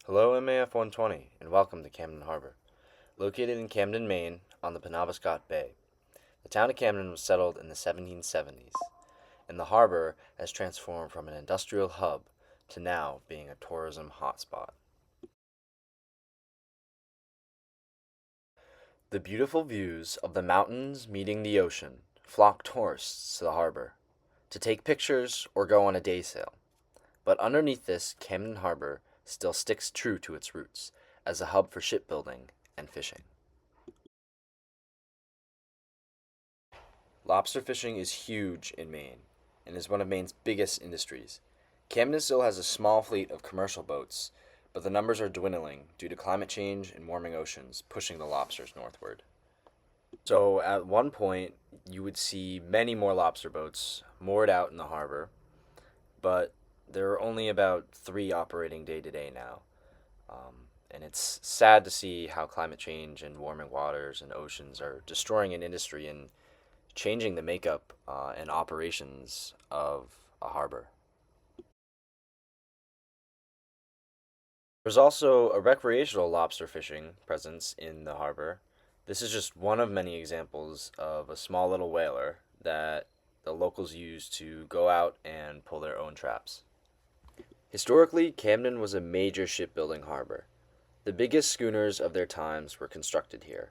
Hello MAF 120 and welcome to Camden Harbor. Located in Camden, Maine, on the Penobscot Bay. The town of Camden was settled in the 1770s, and the harbor has transformed from an industrial hub to now being a tourism hotspot. The beautiful views of the mountains meeting the ocean flock tourists to the harbor to take pictures or go on a day sail. But underneath this, Camden Harbor still sticks true to its roots as a hub for shipbuilding and fishing. Lobster fishing is huge in Maine and is one of Maine's biggest industries. Camden still has a small fleet of commercial boats, but the numbers are dwindling due to climate change and warming oceans pushing the lobsters northward. So at one point, you would see many more lobster boats moored out in the harbor, but there are only about 3 operating day to day now. And it's sad to see how climate change and warming waters and oceans are destroying an industry and changing the makeup and operations of a harbor. There's also a recreational lobster fishing presence in the harbor. This is just one of many examples of a small little whaler that the locals use to go out and pull their own traps. Historically, Camden was a major shipbuilding harbor. The biggest schooners of their times were constructed here,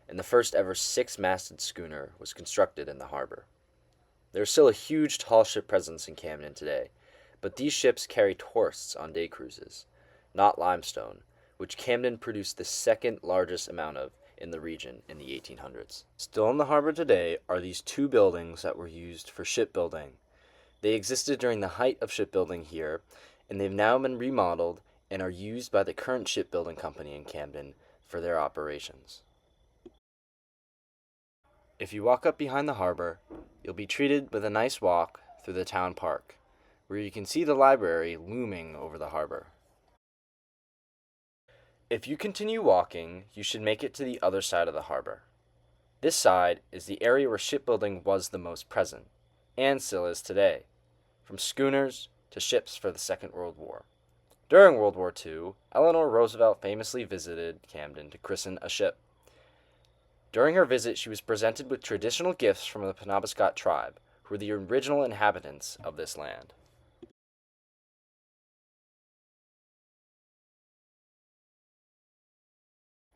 and the first ever 6-masted schooner was constructed in the harbor. There is still a huge tall ship presence in Camden today, but these ships carry tourists on day cruises, not limestone, which Camden produced the second largest amount of in the region in the 1800s. Still in the harbor today are these 2 buildings that were used for shipbuilding. They existed during the height of shipbuilding here, and they've now been remodeled and are used by the current shipbuilding company in Camden for their operations. If you walk up behind the harbor, you'll be treated with a nice walk through the town park, where you can see the library looming over the harbor. If you continue walking, you should make it to the other side of the harbor. This side is the area where shipbuilding was the most present, and still is today, from schooners to ships for the Second World War. During World War II, Eleanor Roosevelt famously visited Camden to christen a ship. During her visit, she was presented with traditional gifts from the Penobscot tribe, who were the original inhabitants of this land.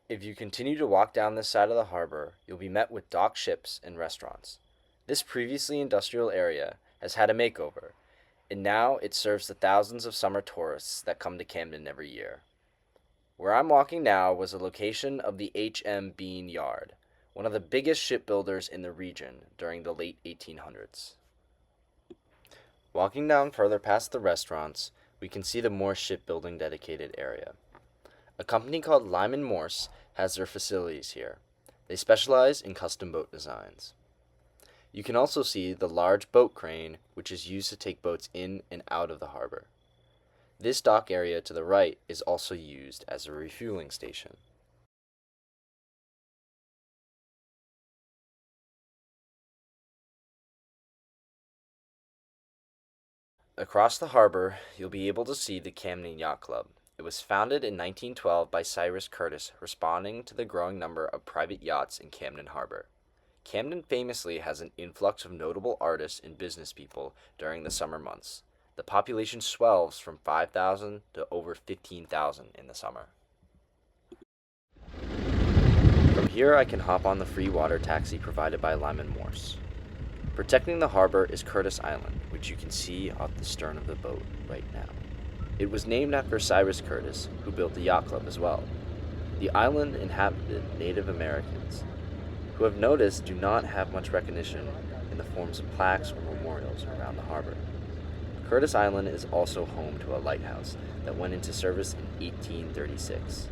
If you continue to walk down this side of the harbor, you'll be met with dock ships and restaurants. This previously industrial area has had a makeover, and now it serves the thousands of summer tourists that come to Camden every year. Where I'm walking now was a location of the H.M. Bean Yard, one of the biggest shipbuilders in the region during the late 1800s. Walking down further past the restaurants, we can see the Morse shipbuilding dedicated area. A company called Lyman Morse has their facilities here. They specialize in custom boat designs. You can also see the large boat crane, which is used to take boats in and out of the harbor. This dock area to the right is also used as a refueling station. Across the harbor, you'll be able to see the Camden Yacht Club. It was founded in 1912 by Cyrus Curtis, responding to the growing number of private yachts in Camden Harbor. Camden famously has an influx of notable artists and business people during the summer months. The population swells from 5,000 to over 15,000 in the summer. From here, I can hop on the free water taxi provided by Lyman Morse. Protecting the harbor is Curtis Island, which you can see off the stern of the boat right now. It was named after Cyrus Curtis, who built the yacht club as well. The island inhabited Native Americans, who I've noticed do not have much recognition in the forms of plaques or memorials around the harbor. Curtis Island is also home to a lighthouse that went into service in 1836.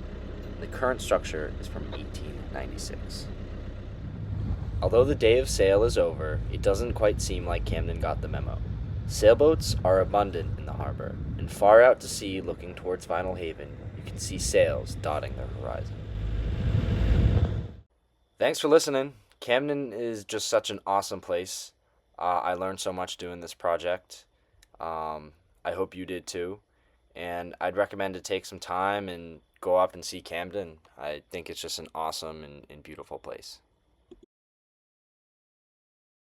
The current structure is from 1896. Although the day of sail is over, it doesn't quite seem like Camden got the memo. Sailboats are abundant in the harbor, and far out to sea looking towards Vinyl Haven, you can see sails dotting the horizon. Thanks for listening. Camden is just such an awesome place. I learned so much doing this project. I hope you did too. and I'd recommend to take some time and go up and see Camden. I think it's just an awesome and beautiful place.